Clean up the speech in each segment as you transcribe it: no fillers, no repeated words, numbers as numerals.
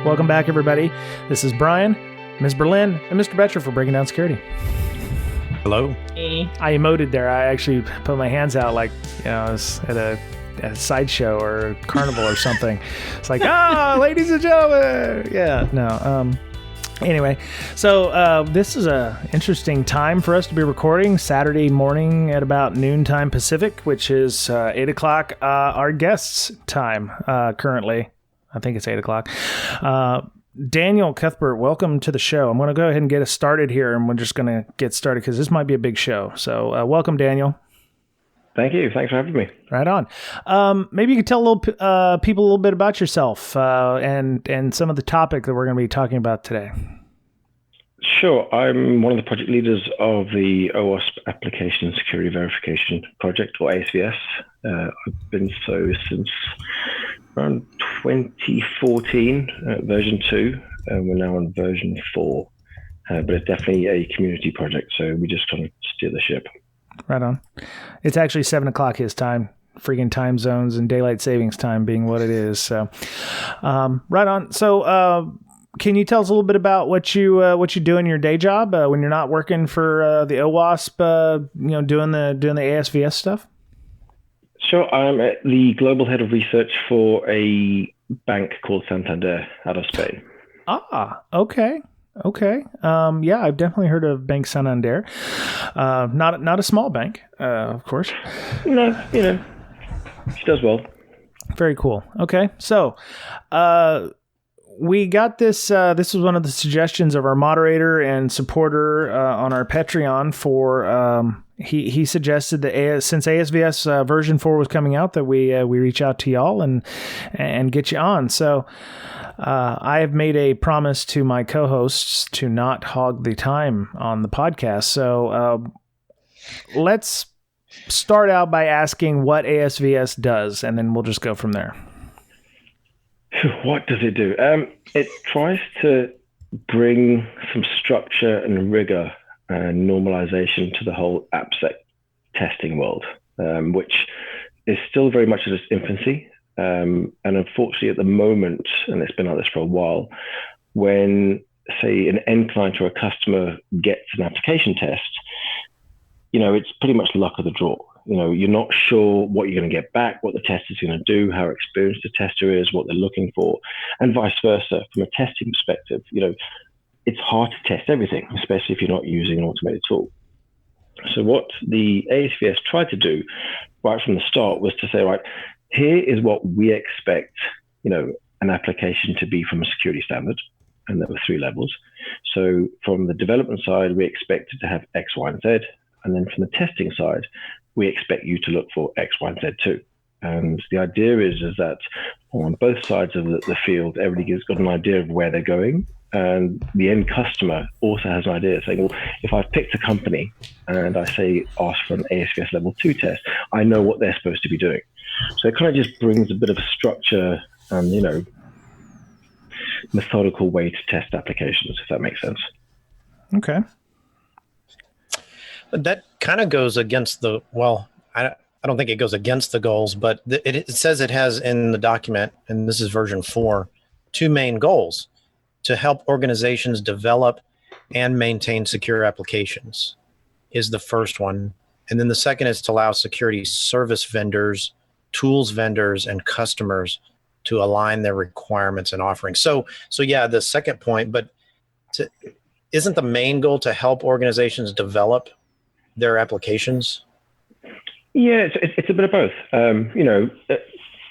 Welcome back, everybody. This is Brian, Ms. Berlin, and Mr. Betcher for Breaking Down Security. Hello. Hey. I emoted there. I actually put my hands out like, I was at a sideshow or a carnival or something. It's like, ladies and gentlemen. Yeah, no. Anyway, so this is a interesting time for us to be recording Saturday morning at about noontime Pacific, which is 8 o'clock our guests' time currently. I think it's 8 o'clock. Daniel Cuthbert, welcome to the show. I'm going to go ahead and get us started here, and we're just going to get started because this might be a big show. So welcome, Daniel. Thank you. Thanks for having me. Right on. Maybe you could tell people a little bit about yourself and some of the topic that we're going to be talking about today. Sure. I'm one of the project leaders of the OWASP Application Security Verification Project, or ASVS. I've been so since around 2014, version 2. We're now on version 4. But it's definitely a community project, so we just kind of steer the ship. Right on. It's actually 7 o'clock his time, freaking time zones and daylight savings time being what it is. So, right on. So, can you tell us a little bit about what you do in your day job when you're not working for the OWASP, doing the ASVS stuff? Sure. I'm the global head of research for a bank called Santander out of Spain. Okay. Okay. Yeah, I've definitely heard of Bank Santander. Not a small bank, of course. No, she does well. Very cool. Okay. So, we got this. This was one of the suggestions of our moderator and supporter on our Patreon for. He suggested that since ASVS version 4 was coming out, that we reach out to y'all and get you on. So I have made a promise to my co-hosts to not hog the time on the podcast. So let's start out by asking what ASVS does, and then we'll just go from there. What does it do? It tries to bring some structure and rigor and normalization to the whole AppSec testing world, which is still very much at its infancy. And unfortunately, at the moment, and it's been like this for a while, when, say, an end client or a customer gets an application test, it's pretty much luck of the draw. You're not sure what you're going to get back, what the test is going to do, how experienced the tester is, what they're looking for, and vice versa. From a testing perspective, it's hard to test everything, especially if you're not using an automated tool. So what the ASVS tried to do right from the start was to say, right, here is what we expect, an application to be from a security standard. And there were 3 levels. So from the development side, we expect it to have X, Y, and Z. And then from the testing side, we expect you to look for X, Y, and Z too. And the idea is that on both sides of the field, everybody's got an idea of where they're going. And the end customer also has an idea saying, well, if I've picked a company and I say ask for an ASVS level 2 test, I know what they're supposed to be doing. So it kind of just brings a bit of a structure and, methodical way to test applications, if that makes sense. Okay. That kind of goes against I don't think it goes against the goals, but it says it has in the document, and this is version 4, 2 main goals: to help organizations develop and maintain secure applications is the first one. And then the second is to allow security service vendors, tools vendors, and customers to align their requirements and offerings. So yeah, the second point, but isn't the main goal to help organizations develop their applications? Yeah, it's a bit of both.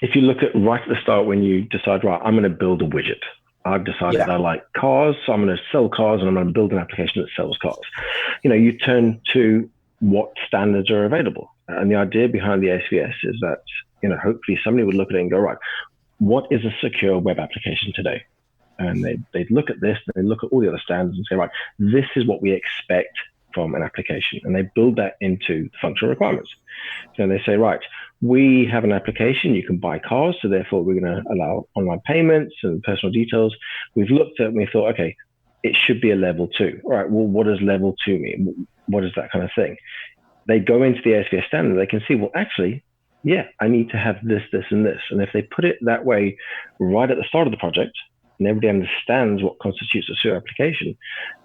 If you look at right at the start when you decide, right, I'm going to build a widget. I've decided I like cars, so I'm going to sell cars and I'm going to build an application that sells cars. You turn to what standards are available. And the idea behind the ASVS is that, hopefully somebody would look at it and go, right, what is a secure web application today? And they'd look at this, and they look at all the other standards and say, right, this is what we expect from an application. And they build that into the functional requirements. So they say, right, we have an application, you can buy cars, so therefore we're going to allow online payments and personal details. We've looked at it and we thought, okay, it should be a level 2. All right, well, what does level 2 mean? What is that kind of thing? They go into the ASVS standard, they can see, well, actually, yeah, I need to have this, this, and this. And if they put it that way right at the start of the project, and everybody understands what constitutes a secure application,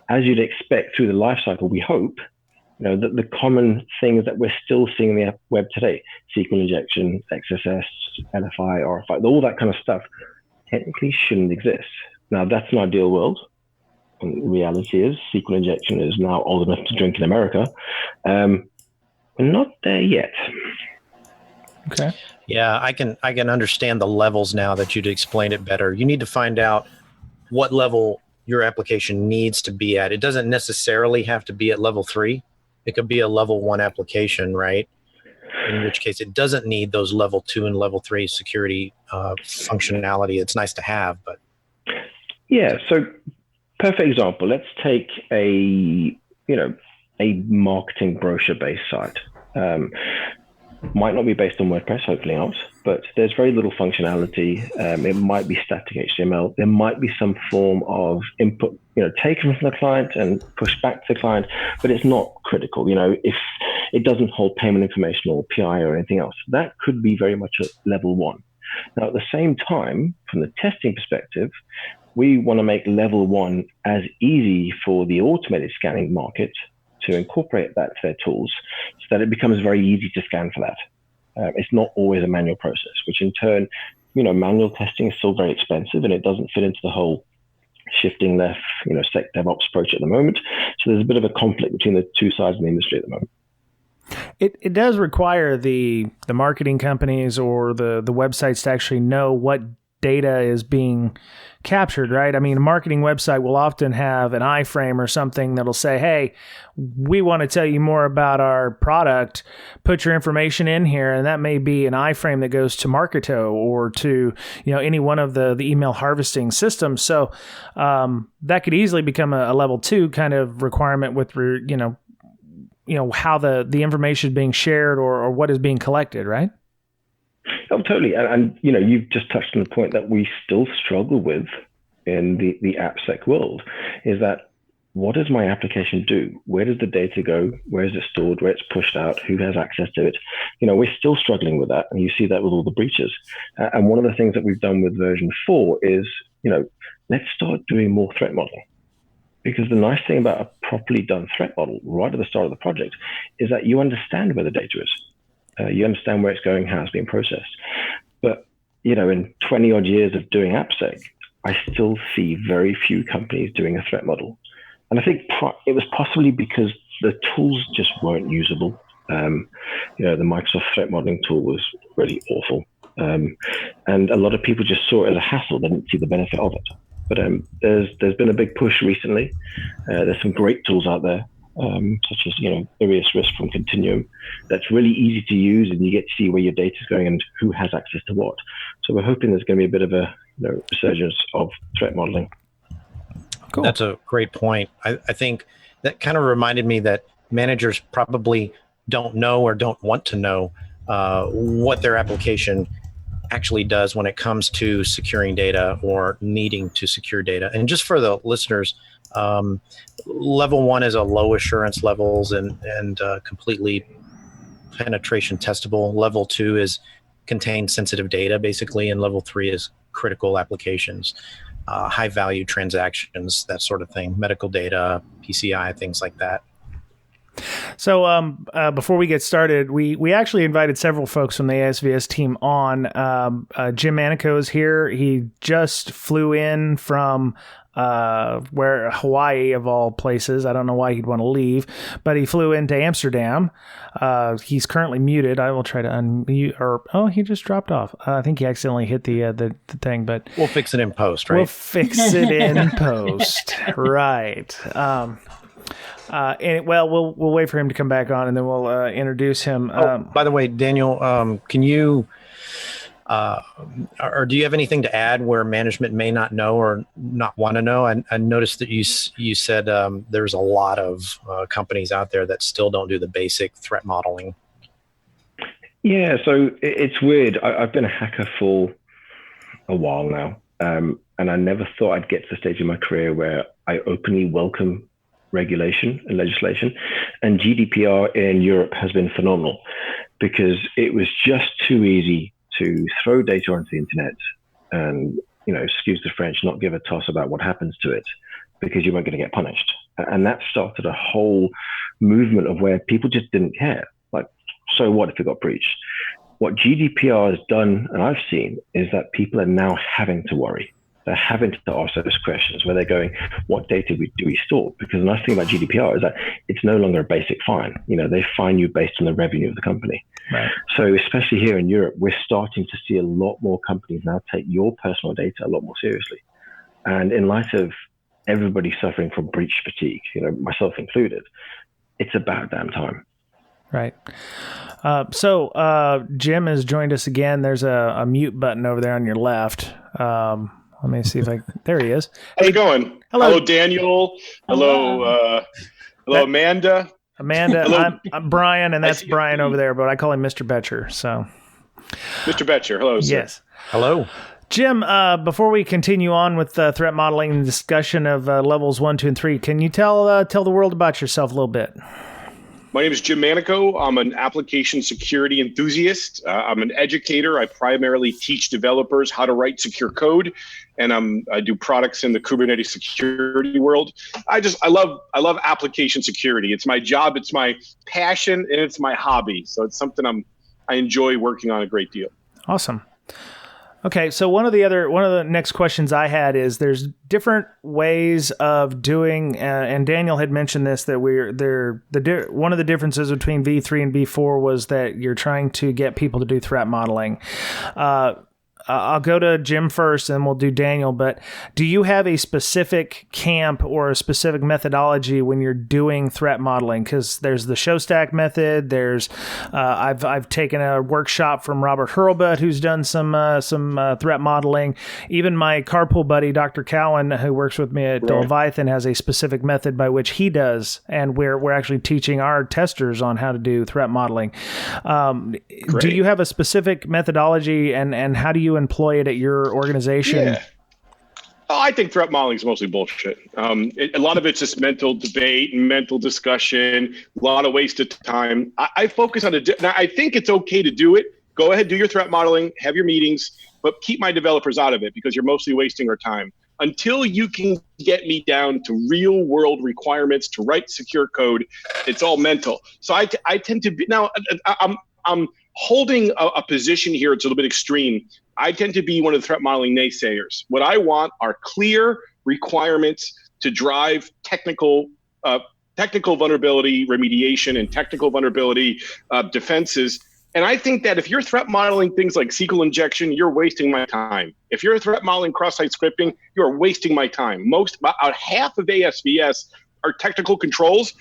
as you'd expect through the life cycle, we hope, that the common things that we're still seeing in the web today, SQL injection, XSS, LFI, RFI, all that kind of stuff, technically shouldn't exist. Now, that's an ideal world. And the reality is SQL injection is now old enough to drink in America. We're not there yet. Okay. Yeah, I can understand the levels now that you'd explained it better. You need to find out what level your application needs to be at. It doesn't necessarily have to be at level 3. It could be a level 1 application, right? In which case it doesn't need those level 2 and level 3 security functionality. It's nice to have, but. Yeah, so perfect example. Let's take a marketing brochure-based site. Might not be based on WordPress, hopefully not, but there's very little functionality. It might be static HTML. There might be some form of input, taken from the client and pushed back to the client, but it's not critical. If it doesn't hold payment information or PI or anything else, that could be very much at level 1. Now, at the same time, from the testing perspective, we want to make level 1 as easy for the automated scanning market to incorporate that to their tools so that it becomes very easy to scan for that. It's not always a manual process, which in turn, manual testing is still very expensive and it doesn't fit into the whole shifting left, sec DevOps approach at the moment. So there's a bit of a conflict between the two sides of the industry at the moment. It does require the marketing companies or the websites to actually know what data is being captured, right? I mean, a marketing website will often have an iframe or something that'll say, hey, we want to tell you more about our product. Put your information in here. And that may be an iframe that goes to Marketo or to, any one of the email harvesting systems. So that could easily become a level 2 kind of requirement with, how the information is being shared or what is being collected, right? Oh, totally. And you've just touched on the point that we still struggle with in the AppSec world, is that what does my application do? Where does the data go? Where is it stored? Where it's pushed out? Who has access to it? We're still struggling with that. And you see that with all the breaches. And one of the things that we've done with version 4 is, let's start doing more threat modeling. Because the nice thing about a properly done threat model right at the start of the project is that you understand where the data is. You understand where it's going, how it's being processed. But, in 20 odd years of doing AppSec, I still see very few companies doing a threat model. And I think it was possibly because the tools just weren't usable. The Microsoft threat modeling tool was really awful. And a lot of people just saw it as a hassle. They didn't see the benefit of it. But there's been a big push recently. There's some great tools out there. Such as various risk from Continuum, that's really easy to use, and you get to see where your data is going and who has access to what. So we're hoping there's going to be a bit of a resurgence of threat modeling. Cool. That's a great point. I think that kind of reminded me that managers probably don't know or don't want to know what their application actually does when it comes to securing data or needing to secure data. And just for the listeners, level 1 is a low assurance levels and completely penetration testable. Level 2 is contains sensitive data basically, and level 3 is critical applications, high value transactions, that sort of thing, medical data, PCI, things like that. So before we get started, we actually invited several folks from the ASVS team on. Jim Manico is here. He just flew in from Hawaii, of all places. I don't know why he'd want to leave, but he flew into Amsterdam. He's currently muted. I will try to unmute. He just dropped off. I think he accidentally hit the thing, but we'll fix it in post, right? We'll fix it in post, right? We'll wait for him to come back on, and then we'll introduce him. By the way, Daniel, can you or do you have anything to add where management may not know or not want to know? I noticed that you said there's a lot of companies out there that still don't do the basic threat modeling. Yeah, so it's weird. I've been a hacker for a while now, and I never thought I'd get to the stage in my career where I openly welcome regulation and legislation. And GDPR in Europe has been phenomenal because it was just too easy to throw data onto the internet and excuse the French, not give a toss about what happens to it because you weren't going to get punished. And that started a whole movement of where people just didn't care. Like, so what if it got breached? What GDPR has done, and I've seen, is that people are now having to worry. They're having to ask those questions where they're going, what data do we store? Because the nice thing about GDPR is that it's no longer a basic fine. They fine you based on the revenue of the company. Right. So especially here in Europe, we're starting to see a lot more companies now take your personal data a lot more seriously. And in light of everybody suffering from breach fatigue, myself included, it's about damn time. Right. So Jim has joined us again. There's a mute button over there on your left. Let me see if there he is. How's it going? Hello, Daniel. Hello, Amanda. Amanda, Hello. I'm Brian, and that's Brian over there, but I call him Mr. Betcher. So, Mr. Betcher, hello, sir. Yes. Hello. Jim, before we continue on with threat modeling and discussion of levels 1, 2, and 3, can you tell the world about yourself a little bit? My name is Jim Manico. I'm an application security enthusiast. I'm an educator. I primarily teach developers how to write secure code, and I do products in the Kubernetes security world. I love application security. It's my job, it's my passion, and it's my hobby. So it's something I enjoy working on a great deal. Awesome. Okay, so one of the next questions I had is there's different ways of doing, and Daniel had mentioned this, that one of the differences between V3 and V4 was that you're trying to get people to do threat modeling. I'll go to Jim first, and we'll do Daniel. But do you have a specific camp or a specific methodology when you're doing threat modeling? Because there's the show stack method. There's I've taken a workshop from Robert Hurlbut, who's done some threat modeling. Even my carpool buddy, Dr. Cowan, who works with me at Leviathan, has a specific method by which he does, and we're actually teaching our testers on how to do threat modeling. Do you have a specific methodology, and how do you employ it at your organization? Yeah. I think threat modeling is mostly bullshit. A lot of it's just mental debate and mental discussion, a lot of wasted time. I focus on now I think it's okay to do it. Go ahead, do your threat modeling, have your meetings, but keep my developers out of it because you're mostly wasting our time. Until you can get me down to real world requirements to write secure code, it's all mental. So I tend to be, now I'm holding a position here. It's a little bit extreme. I tend to be one of the threat modeling naysayers. What I want are clear requirements to drive technical vulnerability remediation and technical vulnerability defenses. And I think that if you're threat modeling things like SQL injection, you're wasting my time. If you're threat modeling cross-site scripting, you're wasting my time. About half of ASVS are technical controls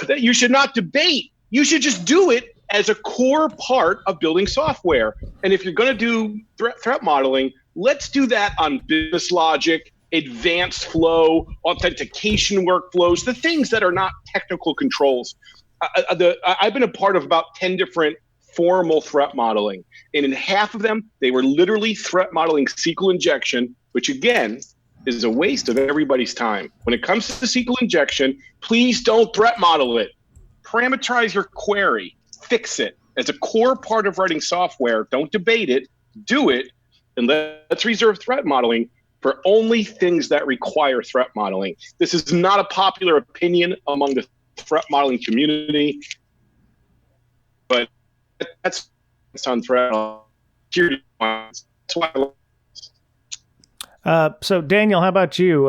that you should not debate. You should just do it as a core part of building software. And if you're going to do threat modeling, let's do that on business logic, advanced flow, authentication workflows, the things that are not technical controls. I've been a part of about 10 different formal threat modeling. And in half of them, they were literally threat modeling SQL injection, which again, is a waste of everybody's time. When it comes to SQL injection, please don't threat model it. Parameterize your query. Fix it as a core part of writing software. Don't debate it, do it, and let's reserve threat modeling for only things that require threat modeling. This is not a popular opinion among the threat modeling community, but that's on threat security. That's why I love so Daniel, how about you?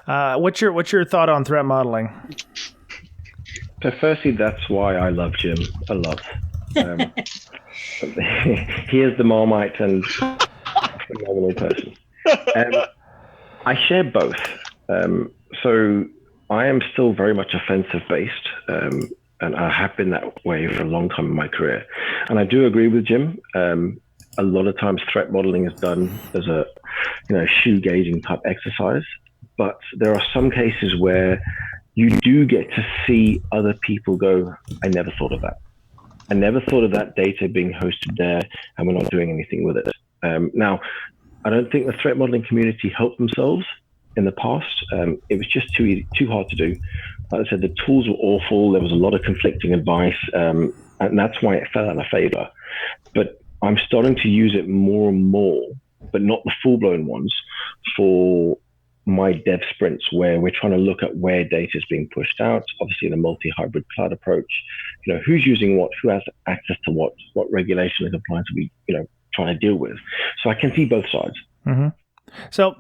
What's your thought on threat modeling? So firstly, that's why I love Jim a lot. He is the Marmite and a phenomenal person. I share both. So I am still very much offensive based, and I have been that way for a long time in my career. And I do agree with Jim. A lot of times threat modeling is done as a shoe gauging type exercise, but there are some cases where you do get to see other people go, I never thought of that. I never thought of that data being hosted there, and we're not doing anything with it. Now, I don't think the threat modeling community helped themselves in the past. It was just too hard to do. Like I said, the tools were awful. There was a lot of conflicting advice, and that's why it fell out of favor. But I'm starting to use it more and more but not the full-blown ones for my dev sprints, where we're trying to look at where data is being pushed out, obviously in a multi-hybrid cloud approach, who's using what, who has access to what regulation and compliance are we, trying to deal with. So I can see both sides. Mm-hmm. So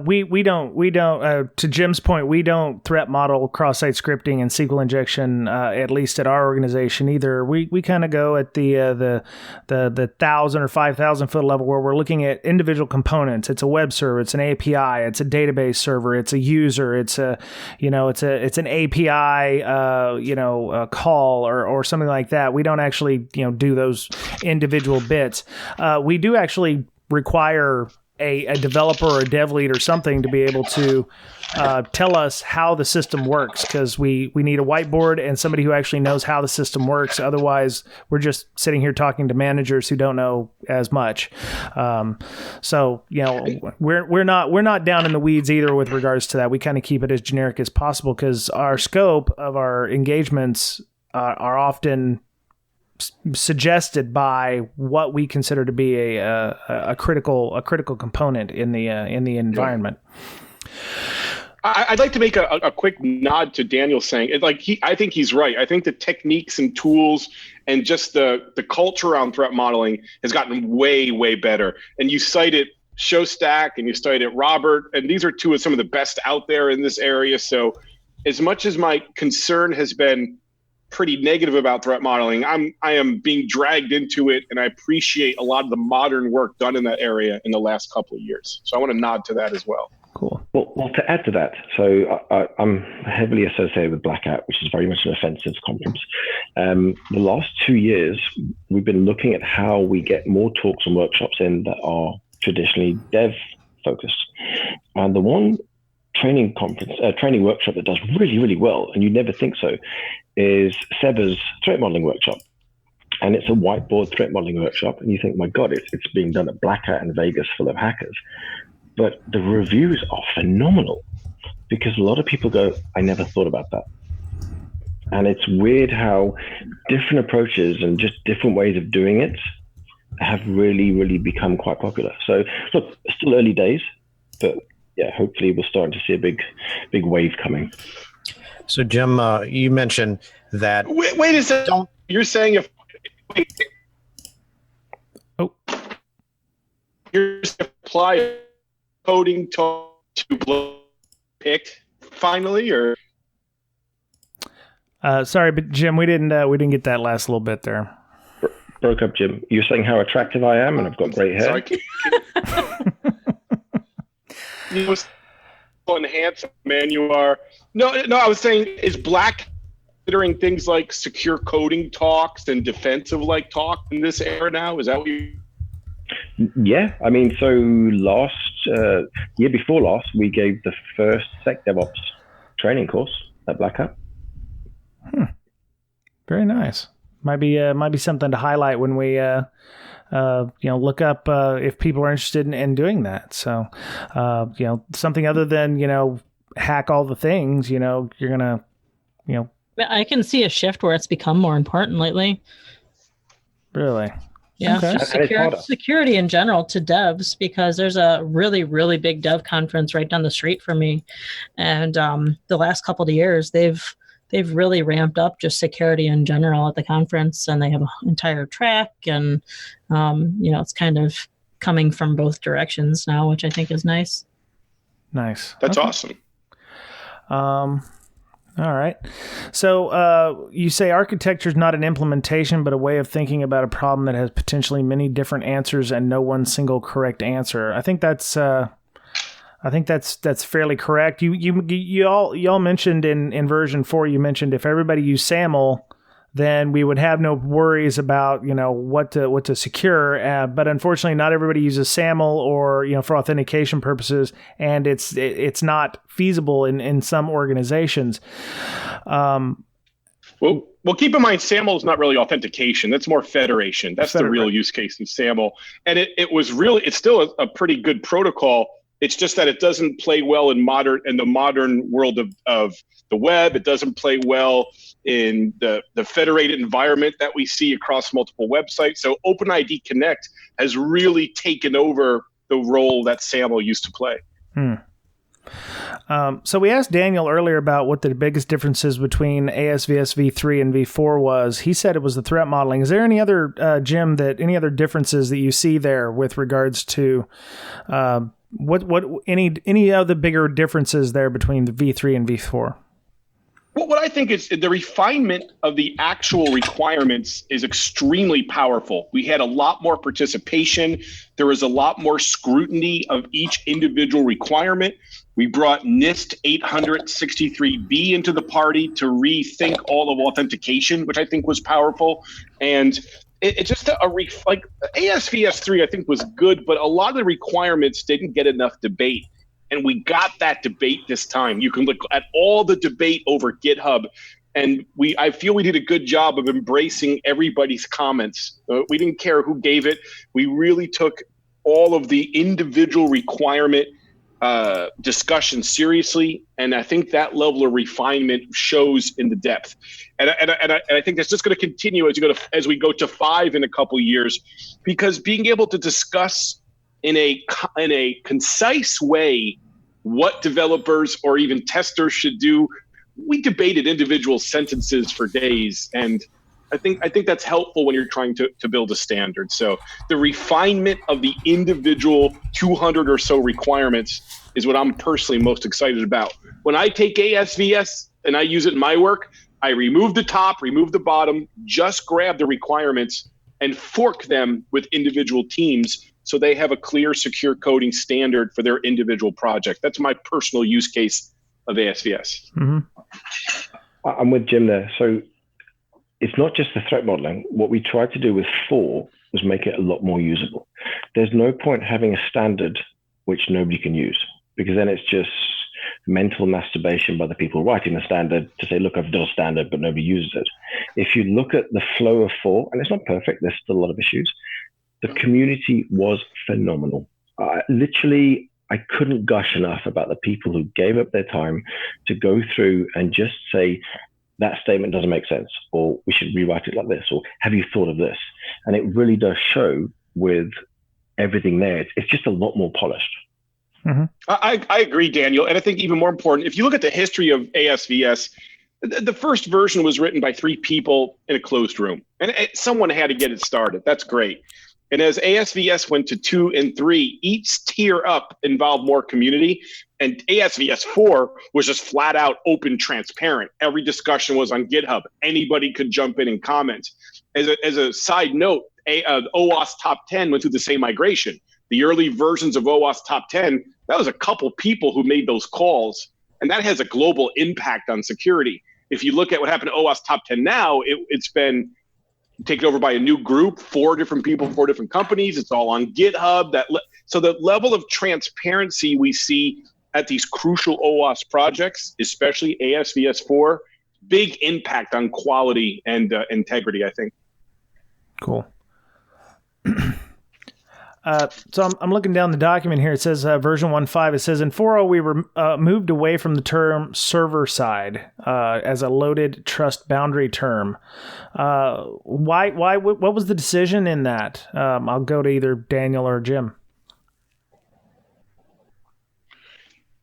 we don't to Jim's point, we don't threat model cross-site scripting and SQL injection, at least at our organization either. We kind of go at the 1,000 or 5,000 foot level, where we're looking at individual components. It's a web server, it's an API, it's a database server, it's a user, it's an API a call or something like that. We don't actually do those individual bits. We do actually require a developer or a dev lead or something to be able to tell us how the system works, because we need a whiteboard and somebody who actually knows how the system works. Otherwise, we're just sitting here talking to managers who don't know as much. So we're not down in the weeds either with regards to that. We kind of keep it as generic as possible, because our scope of our engagements are often suggested by what we consider to be a critical component in the environment. I'd like to make a quick nod to Daniel saying it. I think he's right. I think the techniques and tools and just the culture around threat modeling has gotten way, way better. And you cited Showstack and you cited Robert, and these are two of some of the best out there in this area. So as much as my concern has been pretty negative about threat modeling, I am being dragged into it, and I appreciate a lot of the modern work done in that area in the last couple of years. So I want to nod to that as well. Cool. Well, to add to that, so I'm heavily associated with Black Hat, which is very much an offensive conference. The last 2 years, we've been looking at how we get more talks and workshops in that are traditionally dev focused. And the one training workshop that does really, really well, and you never think so, is Seba's threat modeling workshop. And it's a whiteboard threat modeling workshop. And you think, my God, it's being done at Black Hat in Vegas full of hackers. But the reviews are phenomenal, because a lot of people go, I never thought about that. And it's weird how different approaches and just different ways of doing it have really, really become quite popular. So look, it's still early days, but yeah, hopefully we're starting to see a big wave coming. So, Jim, you mentioned that. Wait a second. You're saying you're apply coding to picked finally, or? Sorry, but Jim, we didn't get that last little bit there. Broke up, Jim. You're saying how attractive I am, and I've got great hair. Enhance, man, you are. No, I was saying, is Black considering things like secure coding talks and defensive talk in this era now? Is that what you? Yeah, I mean, so year before last, we gave the first Sec DevOps training course at Black Hat. Very nice. Might be something to highlight when we look up if people are interested in doing that. So something other than hack all the things. You're gonna I can see a shift where it's become more important lately. Really? Yeah, okay. just security in general to devs, because there's a really, really big dev conference right down the street from me, and the last couple of years they've really ramped up just security in general at the conference, and they have an entire track, and it's kind of coming from both directions now, which I think is nice. Nice. That's awesome. All right. So you say architecture is not an implementation, but a way of thinking about a problem that has potentially many different answers and no one single correct answer. I think that's fairly correct. You all mentioned in version 4, you mentioned if everybody used SAML, then we would have no worries about what to secure. But unfortunately, not everybody uses SAML or for authentication purposes, and it's not feasible in some organizations. Well, keep in mind, SAML is not really authentication. That's more federation. That's the real use case in SAML, and it's still a pretty good protocol. It's just that it doesn't play well in the modern world of the web. It doesn't play well in the federated environment that we see across multiple websites. So OpenID Connect has really taken over the role that SAML used to play. So we asked Daniel earlier about what the biggest differences between ASVS v3 and v4 was. He said it was the threat modeling. Is there any other, Jim, any other differences that you see there with regards to any other bigger differences there between the v3 and v4? Well, what I think is the refinement of the actual requirements is extremely powerful. We had a lot more participation. There was a lot more scrutiny of each individual requirement. We brought NIST 863B into the party to rethink all of authentication, which I think was powerful. And it's just like ASVS 3, I think was good, but a lot of the requirements didn't get enough debate. And we got that debate this time. You can look at all the debate over GitHub, and I feel we did a good job of embracing everybody's comments. We didn't care who gave it. We really took all of the individual requirement discussion seriously, and I think that level of refinement shows in the depth. And I think that's just going to continue as we go to 5 in a couple of years, because being able to discuss in a concise way what developers or even testers should do. We debated individual sentences for days, and I think that's helpful when you're trying to build a standard. So the refinement of the individual 200 or so requirements is what I'm personally most excited about. When I take ASVS and I use it in my work, I remove the top, remove the bottom, just grab the requirements and fork them with individual teams so they have a clear, secure coding standard for their individual project. That's my personal use case of ASVS. Mm-hmm. I'm with Jim there. So it's not just the threat modeling. What we tried to do with 4 was make it a lot more usable. There's no point having a standard which nobody can use, because then it's just mental masturbation by the people writing the standard to say, look, I've done a standard, but nobody uses it. If you look at the flow of 4, and it's not perfect, there's still a lot of issues, the community was phenomenal. Literally, I couldn't gush enough about the people who gave up their time to go through and just say, that statement doesn't make sense, or we should rewrite it like this, or have you thought of this? And it really does show with everything there. It's just a lot more polished. Mm-hmm. I agree, Daniel. And I think even more important, if you look at the history of ASVS, the first version was written by 3 people in a closed room, and someone had to get it started. That's great. And as ASVS went to 2 and 3, each tier up involved more community. And ASVS 4 was just flat out open, transparent. Every discussion was on GitHub. Anybody could jump in and comment. As a side note, OWASP Top 10 went through the same migration. The early versions of OWASP Top 10, that was a couple people who made those calls. And that has a global impact on security. If you look at what happened to OWASP Top 10 now, it's been taken over by a new group, 4 different people, 4 different companies. It's all on GitHub. So the level of transparency we see at these crucial OWASP projects, especially ASVS 4, big impact on quality and integrity, I think. Cool. So I'm looking down the document here. It says version 1.5. It says in 4.0 we were moved away from the term server side as a loaded trust boundary term. Why? What was the decision in that? I'll go to either Daniel or Jim.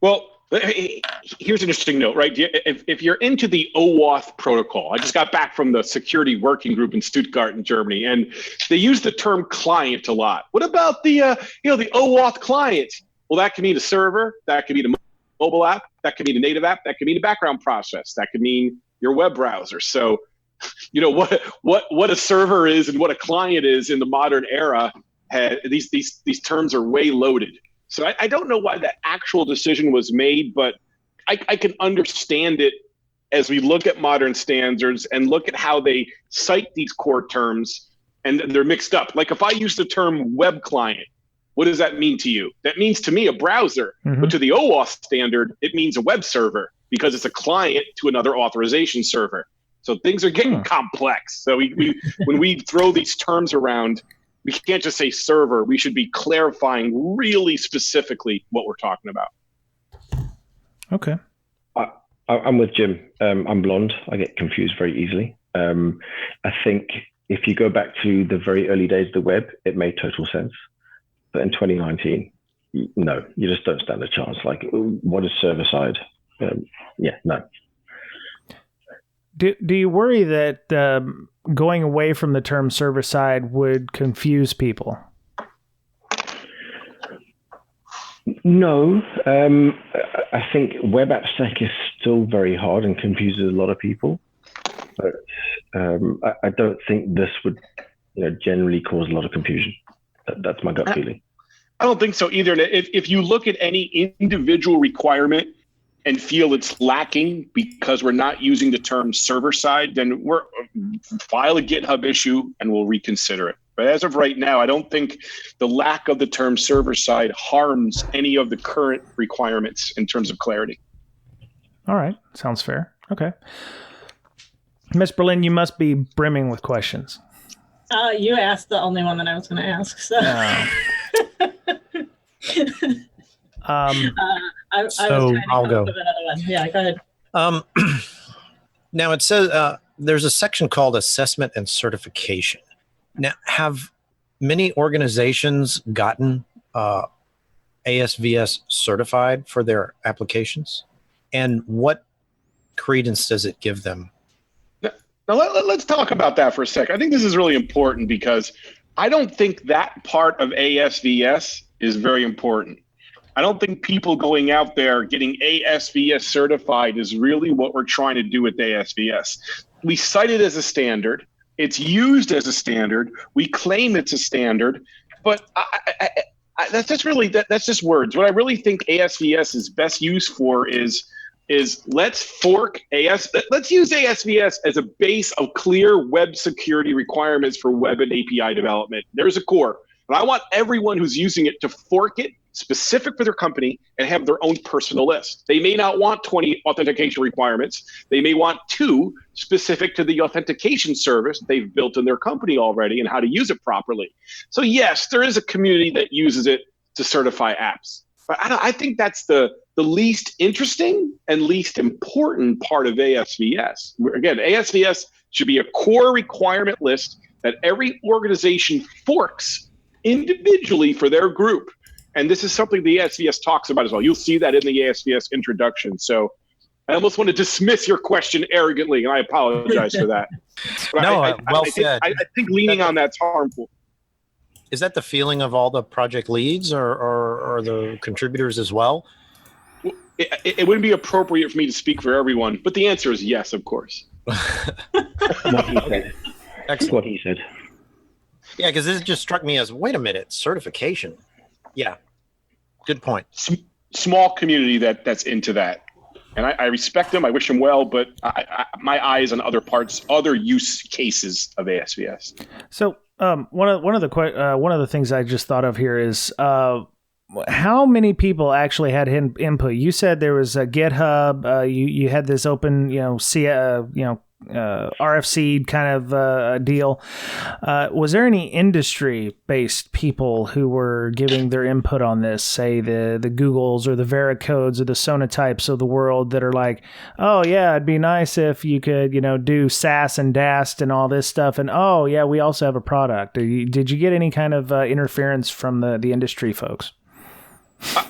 Well, here's an interesting note, right? If you're into the OAuth protocol, I just got back from the security working group in Stuttgart in Germany, and they use the term client a lot. What about the OAuth client? Well, that could mean a server, that could mean a mobile app, that could mean a native app, that could mean a background process, that could mean your web browser. So, what a server is and what a client is in the modern era, these terms are way loaded. So I don't know why the actual decision was made, but I can understand it as we look at modern standards and look at how they cite these core terms, and they're mixed up. Like if I use the term web client, what does that mean to you? That means to me a browser, but to the OAuth standard, it means a web server because it's a client to another authorization server. So things are getting complex. So when we throw these terms around, we can't just say server. We should be clarifying really specifically what we're talking about. Okay. I'm with Jim. I'm blonde. I get confused very easily. I think if you go back to the very early days of the web, it made total sense. But in 2019, no, you just don't stand a chance. Like, what is server side? No. Do you worry that going away from the term server side would confuse people? No, I think web AppSec is still very hard and confuses a lot of people. But I don't think this would, generally cause a lot of confusion. That's my gut feeling. I don't think so either. And if you look at any individual requirement and feel it's lacking because we're not using the term server side, then we're file a GitHub issue and we'll reconsider it. But as of right now, I don't think the lack of the term server side harms any of the current requirements in terms of clarity. All right. Sounds fair. Okay. Ms. Berlin, you must be brimming with questions. You asked the only one that I was going to ask. So. I'll go. Yeah, go ahead. Now it says there's a section called assessment and certification. Now, have many organizations gotten ASVS certified for their applications? And what credence does it give them? Now, let's talk about that for a second. I think this is really important because I don't think that part of ASVS is very important. I don't think people going out there getting ASVS certified is really what we're trying to do with ASVS. We cite it as a standard. It's used as a standard. We claim it's a standard, but that's just words. What I really think ASVS is best used for is let's fork let's use ASVS as a base of clear web security requirements for web and API development. There's a core. And I want everyone who's using it to fork it specific for their company and have their own personal list. They may not want 20 authentication requirements. They may want 2 specific to the authentication service they've built in their company already and how to use it properly. So yes, there is a community that uses it to certify apps. But I think that's the least interesting and least important part of ASVS. Again, ASVS should be a core requirement list that every organization forks individually for their group. And this is something the ASVS talks about as well. You'll see that in the ASVS introduction. So I almost want to dismiss your question arrogantly, and I apologize for that. But well said. I think leaning on that's harmful. Is that the feeling of all the project leads or the contributors as well? It wouldn't be appropriate for me to speak for everyone, but the answer is yes, of course. What he said. Excellent. What he said. Yeah, because this just struck me as, wait a minute, certification. Yeah, good point. Small community that's into that. And I respect them. I wish them well, but my eyes on other use cases of ASVS. So one of the things I just thought of here is how many people actually had input. You said there was a GitHub. You had this open, RFC kind of deal. Was there any industry-based people who were giving their input on this, say the Googles or the Vericodes or the Sonatypes of the world that are like, oh yeah, it'd be nice if you could, do SAS and DAST and all this stuff, and oh yeah, we also have a product. Did you get any kind of interference from the industry folks?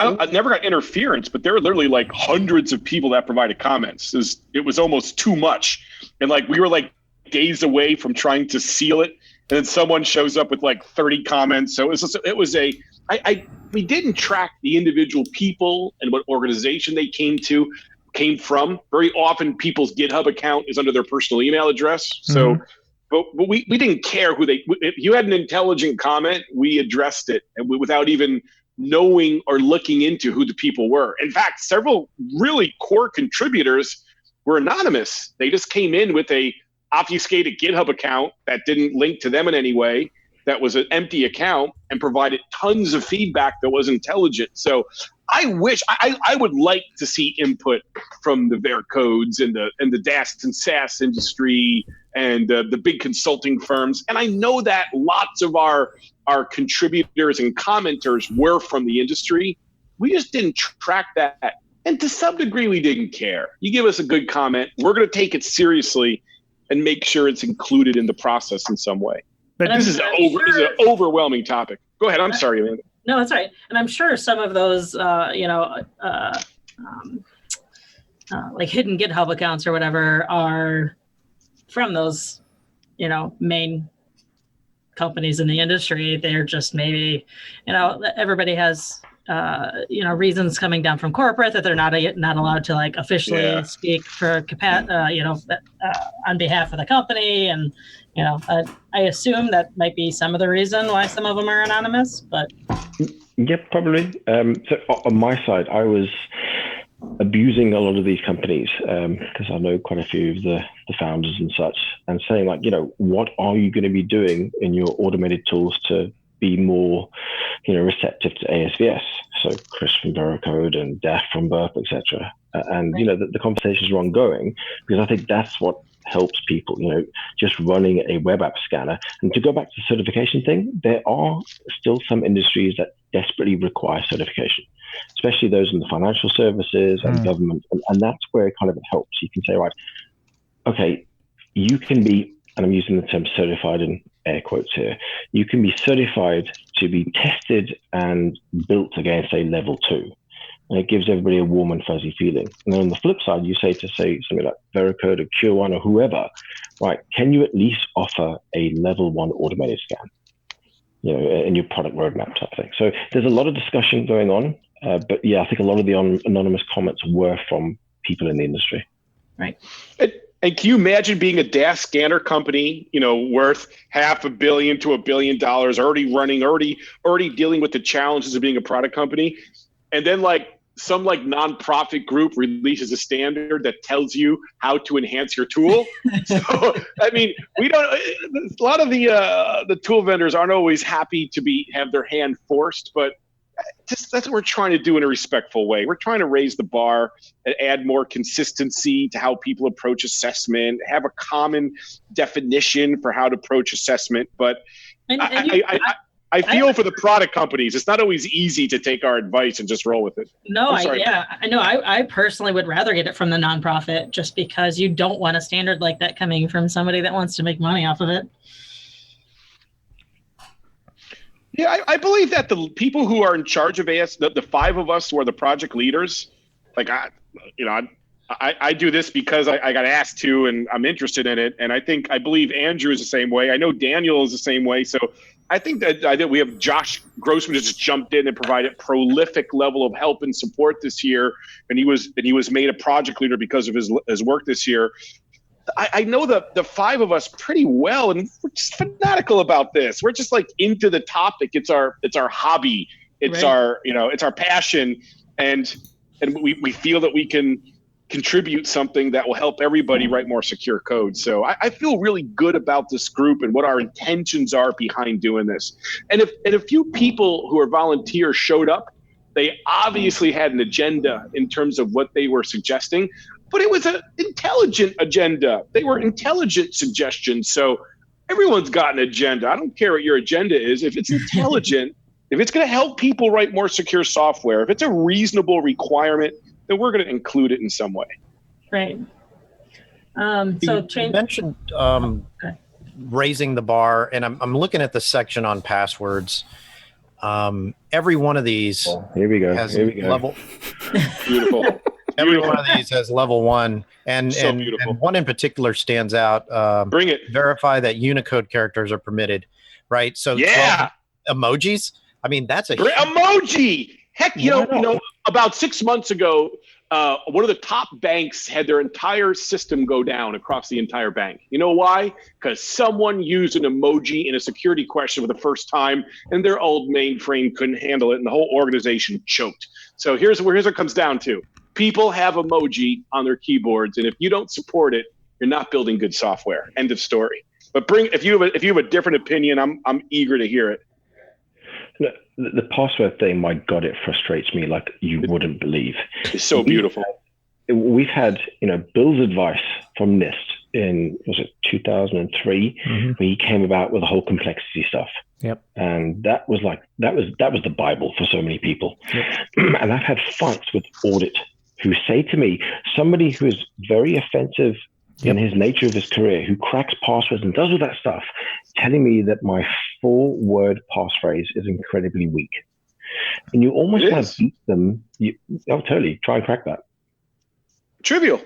I never got interference, but there were literally like hundreds of people that provided comments. It was almost too much. And we were days away from trying to seal it. And then someone shows up with 30 comments. So we didn't track the individual people and what organization they came from. Very often people's GitHub account is under their personal email address. So, but we didn't care if you had an intelligent comment, we addressed it and without even knowing or looking into who the people were. In fact, several really core contributors were anonymous. They just came in with a obfuscated GitHub account that didn't link to them in any way, that was an empty account, and provided tons of feedback that was intelligent. So I would like to see input from the Vericodes and the DAST and SAS industry and the big consulting firms. And I know that lots of our contributors and commenters were from the industry. We just didn't track that. And to some degree, we didn't care. You give us a good comment, we're going to take it seriously and make sure it's included in the process in some way. But this is an overwhelming topic. Go ahead. I'm sorry, Amanda. No, that's right. And I'm sure some of those, like hidden GitHub accounts or whatever are from those, main companies in the industry. They're just maybe, everybody has, reasons coming down from corporate that they're not allowed to like officially speak for on behalf of the company. And, I assume that might be some of the reason why some of them are anonymous, but. Yeah, probably. So on my side, I was abusing a lot of these companies because I know quite a few of the founders and such, and saying like, what are you going to be doing in your automated tools to be more, receptive to ASVS? So Chris from Veracode and Daph from Burp, etc. And the conversations are ongoing because I think that's what helps people. Just running a web app scanner. And to go back to the certification thing, there are still some industries that desperately require certification, especially those in the financial services and government. And that's where it kind of helps. You can say, right, okay, you can be, and I'm using the term certified in air quotes here, you can be certified to be tested and built against a level 2. And it gives everybody a warm and fuzzy feeling. And then on the flip side, you say something like Veracode or Q1 or whoever, right, can you at least offer a level 1 automated scan? In your product roadmap type thing. So there's a lot of discussion going on, but yeah, I think a lot of the anonymous comments were from people in the industry. Right. And can you imagine being a DAS scanner company, worth $500 million to $1 billion, already dealing with the challenges of being a product company, and then some nonprofit group releases a standard that tells you how to enhance your tool. So, we don't. A lot of the tool vendors aren't always happy to have their hand forced, but that's what we're trying to do in a respectful way. We're trying to raise the bar and add more consistency to how people approach assessment, have a common definition for how to approach assessment. But I feel for the product companies. It's not always easy to take our advice and just roll with it. No, I personally would rather get it from the nonprofit just because you don't want a standard like that coming from somebody that wants to make money off of it. Yeah, I believe that the people who are in charge of AS, the 5 of us who are the project leaders, I do this because I got asked to and I'm interested in it. And I believe Andrew is the same way. I know Daniel is the same way. So I think that we have Josh Grossman just jumped in and provided prolific level of help and support this year. And he was made a project leader because of his work this year. I know the 5 of us pretty well, and we're just fanatical about this. We're just into the topic. It's our hobby. It's right. It's our passion. And we feel that we can contribute something that will help everybody write more secure code. So I feel really good about this group and what our intentions are behind doing this. And if a few people who are volunteers showed up, they obviously had an agenda in terms of what they were suggesting, but it was an intelligent agenda. They were intelligent suggestions. So everyone's got an agenda. I don't care what your agenda is. If it's intelligent, if it's going to help people write more secure software, if it's a reasonable requirement, then we're going to include it in some way. Right. You mentioned raising the bar, and I'm looking at the section on passwords. Every one of these here we go. Has level. Beautiful. Every one of these has level 1, and one in particular stands out. Bring it. Verify that Unicode characters are permitted, right? So yeah, emojis. I mean, that's a emoji. Heck, about 6 months ago, one of the top banks had their entire system go down across the entire bank. You know why? Because someone used an emoji in a security question for the first time, and their old mainframe couldn't handle it, and the whole organization choked. So here's what it comes down to. People have emoji on their keyboards, and if you don't support it, you're not building good software. End of story. But if you have a different opinion, I'm eager to hear it. The password thing, my God, it frustrates me like you wouldn't believe. It's so beautiful. We've had, Bill's advice from NIST in, was it 2003, where he came about with the whole complexity stuff. Yep. And that was the Bible for so many people. Yep. And I've had fights with audit who say to me, somebody who is very offensive in his nature of his career, who cracks passwords and does all that stuff, telling me that my 4-word passphrase is incredibly weak. And you almost want to beat them. Totally. Try and crack that. Trivial.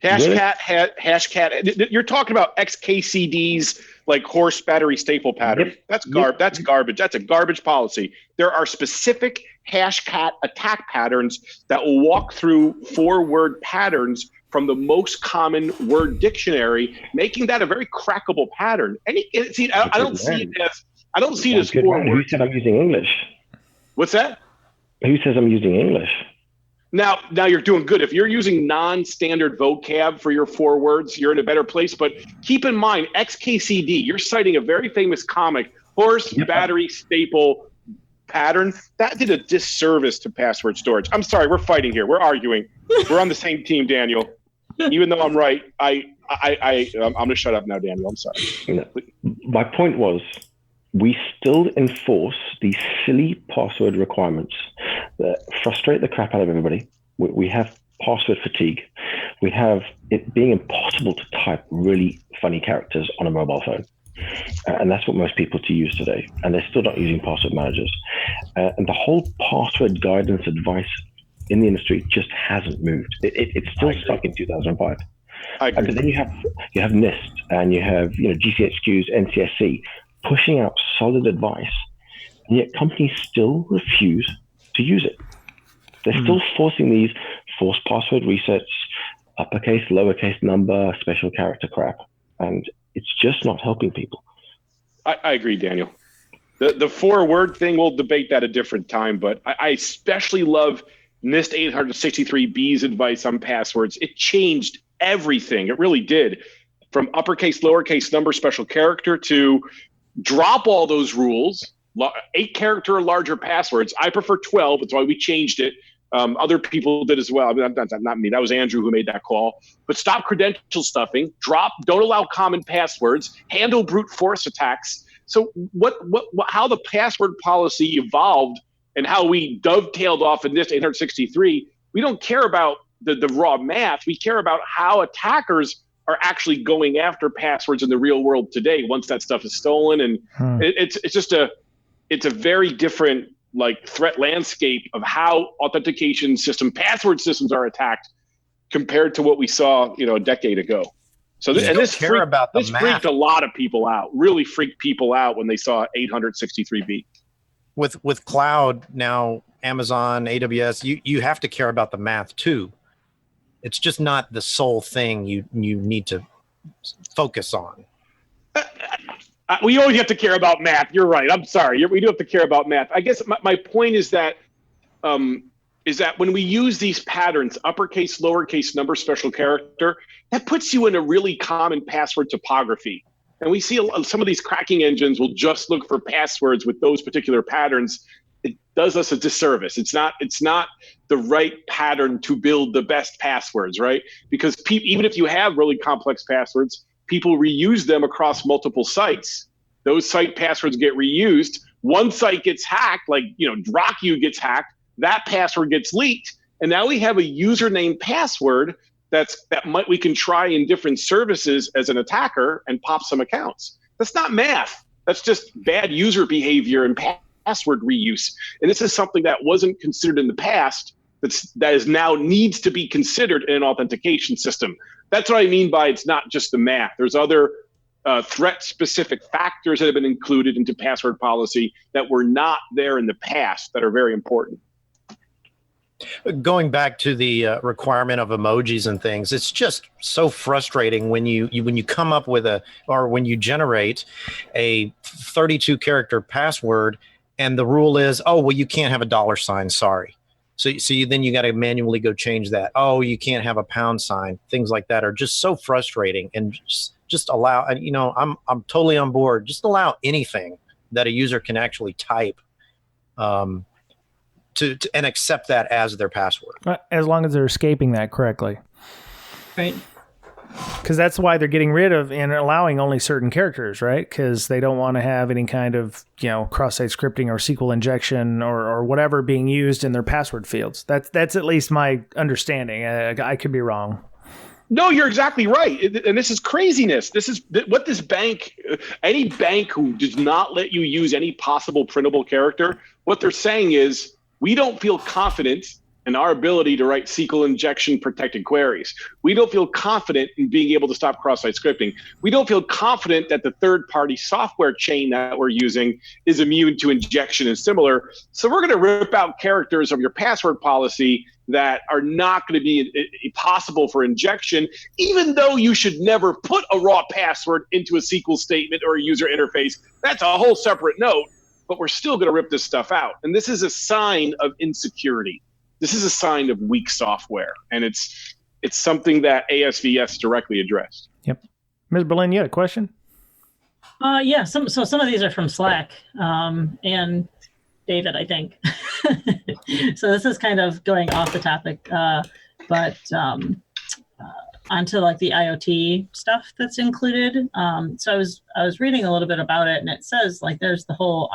Really? Hashcat. You're talking about XKCDs, like horse battery staple pattern. Yep. That's garbage. That's a garbage policy. There are specific hashcat attack patterns that will walk through 4-word patterns from the most common word dictionary, making that a very crackable pattern. I don't see it as 4 words. Who said I'm using English? What's that? Who says I'm using English? Now you're doing good. If you're using non-standard vocab for your 4 words, you're in a better place. But keep in mind, XKCD, you're citing a very famous comic, horse battery staple pattern. That did a disservice to password storage. I'm sorry, we're fighting here. We're arguing. We're on the same team, Daniel. Even though I'm right, I'm gonna shut up now, Daniel. I'm sorry. No. My point was, we still enforce these silly password requirements that frustrate the crap out of everybody. We have password fatigue. We have it being impossible to type really funny characters on a mobile phone. And that's what most people use today. And they're still not using password managers. And the whole password guidance advice in the industry just hasn't moved. It's still stuck in 2005. But then you have NIST and you have GCHQs, NCSC pushing out solid advice, and yet companies still refuse to use it. They're still forcing these forced password resets, uppercase, lowercase number, special character crap, and it's just not helping people. I agree, Daniel. The 4-word thing, we'll debate that a different time, but I especially love NIST 863B's advice on passwords. It changed everything. It really did. From uppercase, lowercase number, special character to drop all those rules, 8-character or larger passwords. I prefer 12. That's why we changed it. Other people did as well. I mean, not me. That was Andrew who made that call. But stop credential stuffing. Don't allow common passwords. Handle brute force attacks. So how the password policy evolved and how we dovetailed off in this 863, we don't care about the raw math. We care about how attackers are actually going after passwords in the real world today once that stuff is stolen. And it's a very different threat landscape of how authentication password systems are attacked compared to what we saw, a decade ago. So this freaked a lot of people out, really freaked people out when they saw 863B. With cloud now, Amazon, AWS, you have to care about the math too. It's just not the sole thing you need to focus on. We always have to care about math. You're right. I'm sorry. We do have to care about math. I guess my point is that when we use these patterns, uppercase, lowercase number, special character, that puts you in a really common password topography. And we see some of these cracking engines will just look for passwords with those particular patterns. It does us a disservice. It's not the right pattern to build the best passwords, right? Because even if you have really complex passwords, people reuse them across multiple sites. Those site passwords get reused. One site gets hacked, DrocU gets hacked. That password gets leaked, and now we have a username password we can try in different services as an attacker and pop some accounts. That's not math. That's just bad user behavior and password reuse. And this is something that wasn't considered in the past that is now needs to be considered in an authentication system. That's what I mean by it's not just the math. There's other threat-specific factors that have been included into password policy that were not there in the past that are very important. Going back to the requirement of emojis and things, it's just so frustrating when you come up with when you generate a 32-character password and the rule is, oh, well, you can't have a $sign, sorry. So then you got to manually go change that. Oh, you can't have a £sign. Things like that are just so frustrating. And just allow, I'm totally on board. Just allow anything that a user can actually type and accept that as their password. As long as they're escaping that correctly. Right. Because that's why they're getting rid of and allowing only certain characters, right? Because they don't want to have any kind of, cross-site scripting or SQL injection or whatever being used in their password fields. That's at least my understanding. I could be wrong. No, you're exactly right. And this is craziness. This is what this bank, any bank who does not let you use any possible printable character, what they're saying is, we don't feel confident in our ability to write SQL injection protected queries. We don't feel confident in being able to stop cross-site scripting. We don't feel confident that the third-party software chain that we're using is immune to injection and similar. So we're going to rip out characters of your password policy that are not going to be possible for injection, even though you should never put a raw password into a SQL statement or a user interface. That's a whole separate note, but we're still going to rip this stuff out. And this is a sign of insecurity. This is a sign of weak software, and it's something that ASVS directly addressed. Yep. Ms. Berlin, you had a question? Yeah, some of these are from Slack and David, I think. So this is kind of going off the topic, but onto like the IoT stuff that's included. So I was reading a little bit about it, and it says like there's the whole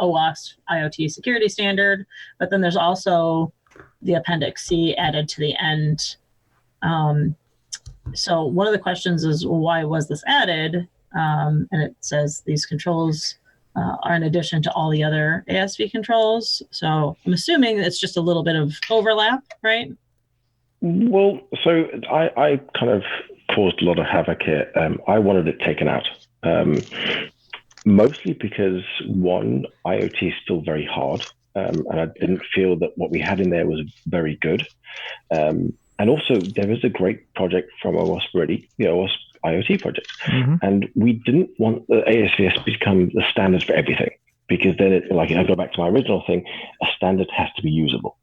OWASP IoT security standard, but then there's also the Appendix C added to the end. So one of the questions is, well, why was this added? And it says these controls are in addition to all the other ASV controls. So I'm assuming it's just a little bit of overlap, right? Well, so I kind of caused a lot of havoc here. I wanted it taken out, mostly because, one, IoT is still very hard. And I didn't feel that what we had in there was very good. And also, there is a great project from OWASP already, the OWASP IoT project. Mm-hmm. And we didn't want the ASVS to become the standard for everything, because then, I go back to my original thing, a standard has to be usable.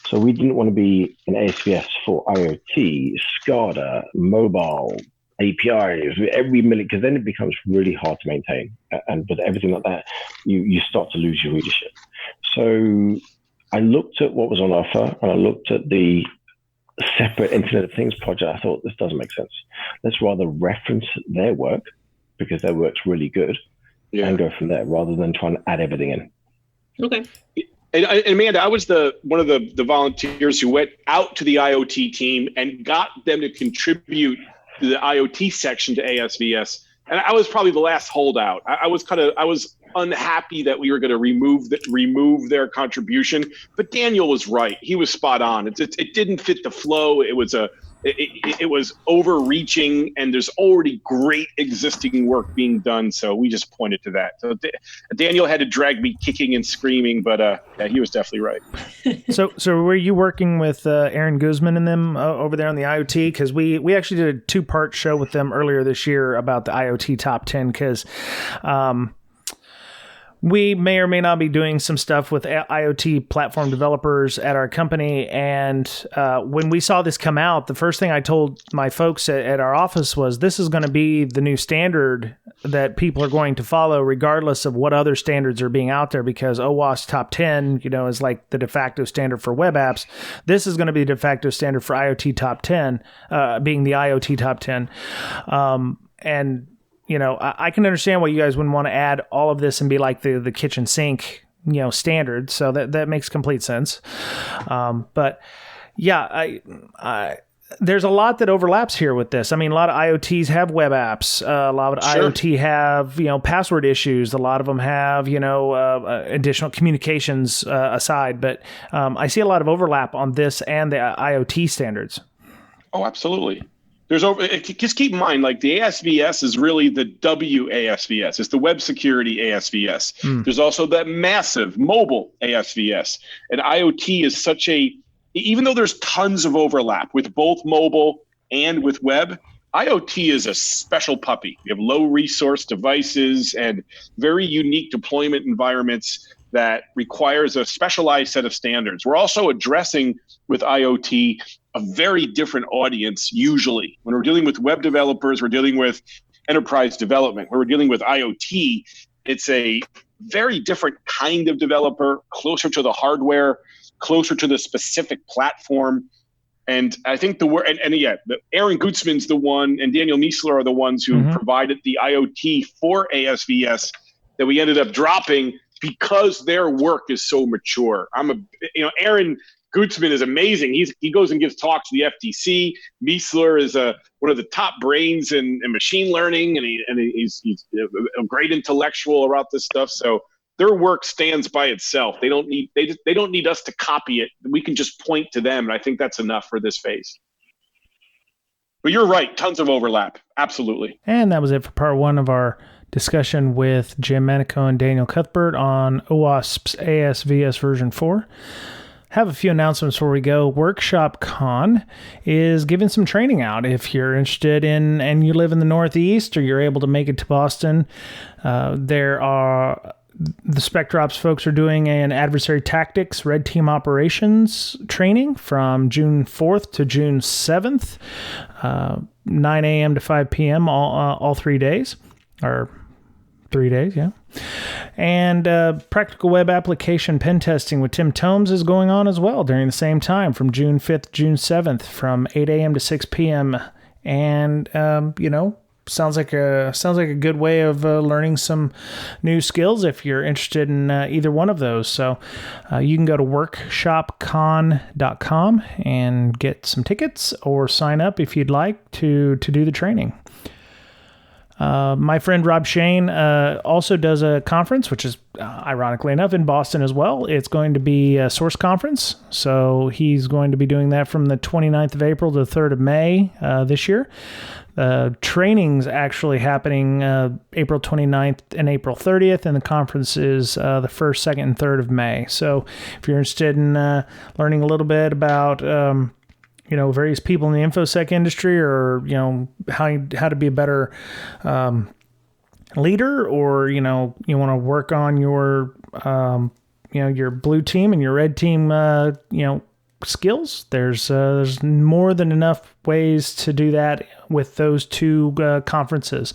So we didn't want to be an ASVS for IoT, SCADA, mobile, APIs, because then it becomes really hard to maintain. And with everything like that, you start to lose your readership. So I looked at what was on offer, and I looked at the separate Internet of Things project. I thought, this doesn't make sense. Let's rather reference their work, because their work's really good, and go from there, rather than trying to add everything in. Okay. And Amanda, I was one of the volunteers who went out to the IoT team and got them to contribute to the IoT section to ASVS. And I was probably the last holdout. I was unhappy that we were going to remove their contribution, but Daniel was right. He was spot on. It didn't fit the flow. It was overreaching, and there's already great existing work being done. So we just pointed to that. So Daniel had to drag me kicking and screaming, but he was definitely right. So were you working with Aaron Guzman and them over there on the IoT? Because we actually did a 2-part show with them earlier this year about the IoT top 10, because we may or may not be doing some stuff with IoT platform developers at our company. And when we saw this come out, the first thing I told my folks at our office was, this is going to be the new standard that people are going to follow, regardless of what other standards are being out there, because OWASP top 10, is like the de facto standard for web apps. This is going to be the de facto standard for IoT top 10, being the IoT top 10. And I can understand why you guys wouldn't want to add all of this and be like the kitchen sink, standard. So that makes complete sense. But yeah, there's a lot that overlaps here with this. I mean, a lot of IoTs have web apps. A lot of IoT have, password issues. A lot of them have, additional communications aside. But I see a lot of overlap on this and the IoT standards. Oh, absolutely. Just keep in mind, like, the ASVS is really the WASVS. It's the web security ASVS. There's also that massive mobile ASVS. And IoT is even though there's tons of overlap with both mobile and with web, IoT is a special puppy. You have low resource devices and very unique deployment environments that requires a specialized set of standards. We're also addressing with IoT a very different audience. Usually when we're dealing with web developers, we're dealing with enterprise development. When we're dealing with IoT, it's a very different kind of developer, closer to the hardware, closer to the specific platform. And I think Aaron Gutzman's the one, and Daniel Miesler are the ones who provided the IoT for ASVS that we ended up dropping, because their work is so mature. Aaron Gutzman is amazing. He goes and gives talks to the FTC. Miesler is one of the top brains in machine learning, and he's a great intellectual about this stuff. So their work stands by itself. They don't need us to copy it. We can just point to them, and I think that's enough for this phase. But you're right, tons of overlap. Absolutely. And that was it for part one of our discussion with Jim Manico and Daniel Cuthbert on OWASP ASVS version 4. Have a few announcements before we go. Workshop Con is giving some training out. If you're interested in, and you live in the Northeast, or you're able to make it to Boston, the SpectrOps folks are doing an adversary tactics red team operations training from June 4th to June 7th, 9 a.m. to 5 p.m. all 3 days, or 3 days, yeah. And practical web application pen testing with Tim Tomes is going on as well during the same time from June 5th to June 7th from 8 a.m. to 6 p.m. And, sounds like a good way of learning some new skills if you're interested in either one of those. So you can go to workshopcon.com and get some tickets or sign up if you'd like to do the training. My friend Rob Shane also does a conference, which is ironically enough in Boston as well. It's going to be a Source Conference. So he's going to be doing that from the 29th of April to the 3rd of May this year. Training's actually happening April 29th and April 30th, and the conference is the 1st, 2nd, and 3rd of May. So if you're interested in learning a little bit about various people in the InfoSec industry, or how to be a better leader, or you want to work on your your blue team and your red team skills, there's more than enough ways to do that with those two conferences.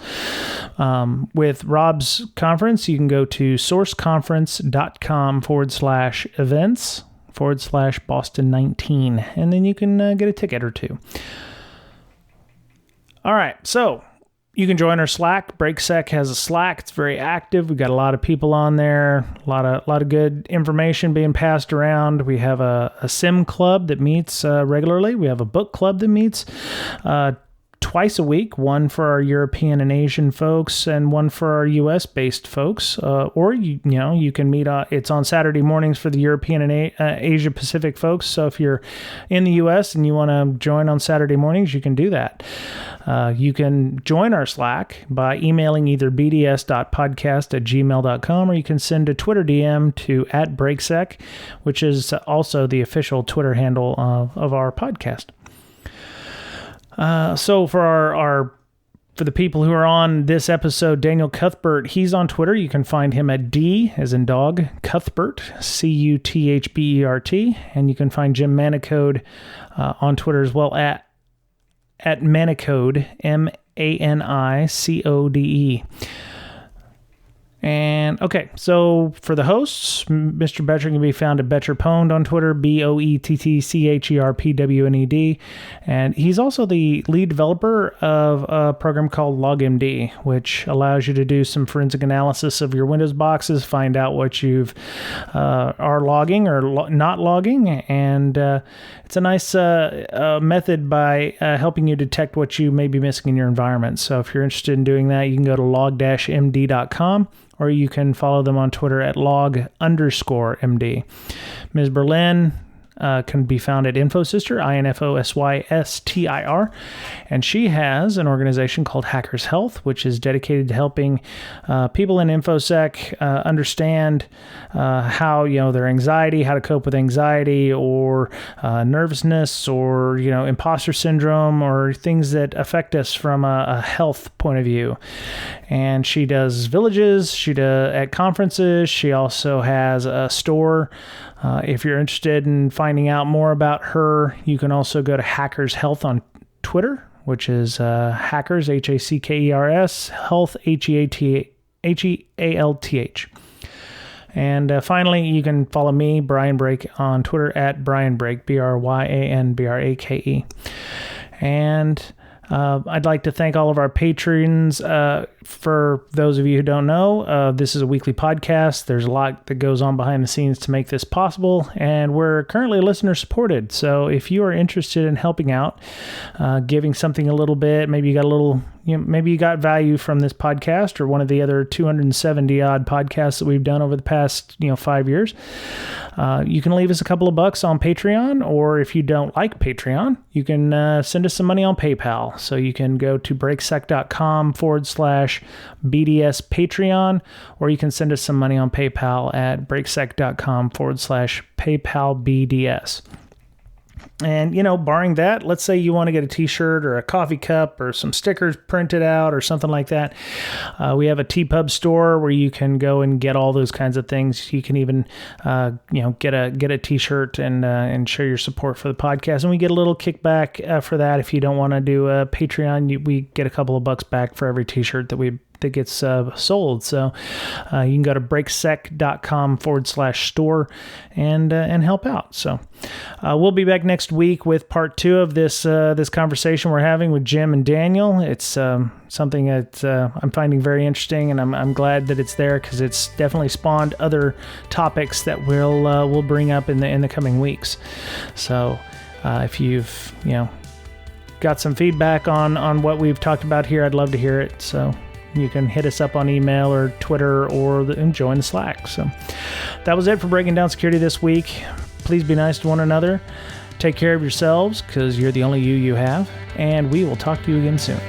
With Rob's conference, you can go to sourceconference.com/events/Boston19, and then you can get a ticket or two. All right, so you can join our Slack. Brakesec has a Slack. It's very active. We've got a lot of people on there, a lot of good information being passed around. We have a sim club that meets regularly. We have a book club that meets twice a week, one for our European and Asian folks and one for our US-based folks. Or you can meet, it's on Saturday mornings for the European and Asia Pacific folks. So if you're in the US and you want to join on Saturday mornings, you can do that. You can join our Slack by emailing either bds.podcast@gmail.com, or you can send a Twitter DM to @Brakesec, which is also the official Twitter handle of our podcast. So for for the people who are on this episode, Daniel Cuthbert, he's on Twitter. You can find him at D, as in dog, Cuthbert, Cuthbert, and you can find Jim Manicode on Twitter as well at Manicode, Manicode. And okay, so for the hosts, Mr. Betcher can be found at BetcherPwned on Twitter, BoettCherPwned, and he's also the lead developer of a program called LogMD, which allows you to do some forensic analysis of your Windows boxes, find out what you've are logging or not logging, and it's a nice method by helping you detect what you may be missing in your environment. So if you're interested in doing that, you can go to log-md.com, or you can follow them on Twitter at log_MD. Ms. Berlin can be found at InfoSystir, INFOSYSTIR, and she has an organization called Hackers Health, which is dedicated to helping people in InfoSec understand how, their anxiety, how to cope with anxiety or nervousness or, imposter syndrome or things that affect us from a health point of view. And she does villages, she does at conferences. She also has a store. If you're interested in finding out more about her, you can also go to Hackers Health on Twitter, which is Hackers, Hackers, Health, Health. And finally, you can follow me, Brian Brake, on Twitter at Brian Brake, BryanBrake. And I'd like to thank all of our patrons. For those of you who don't know, this is a weekly podcast. There's a lot that goes on behind the scenes to make this possible, and we're currently listener supported. So if you are interested in helping out, giving something a little bit, maybe you got a little, maybe you got value from this podcast or one of the other 270 odd podcasts that we've done over the past 5 years, you can leave us a couple of bucks on Patreon, or if you don't like Patreon, you can send us some money on PayPal. So you can go to brakesec.com/BDS Patreon, or you can send us some money on PayPal at brakesec.com/PayPal BDS. And, barring that, let's say you want to get a t-shirt or a coffee cup or some stickers printed out or something like that. We have a TPub store where you can go and get all those kinds of things. You can even, get a t-shirt and show your support for the podcast. And we get a little kickback for that. If you don't want to do a Patreon, we get a couple of bucks back for every t-shirt that gets sold. So you can go to brakesec.com/store and help out. So we'll be back next week with part 2 of this conversation we're having with Jim and Daniel. It's something that I'm finding very interesting, and I'm glad that it's there, because it's definitely spawned other topics that we'll bring up in the coming weeks. So if you've got some feedback on what we've talked about here, I'd love to hear it. So you can hit us up on email or Twitter and join the Slack. So that was it for Breaking Down Security this week. Please be nice to one another. Take care of yourselves, because you're the only you have. And we will talk to you again soon.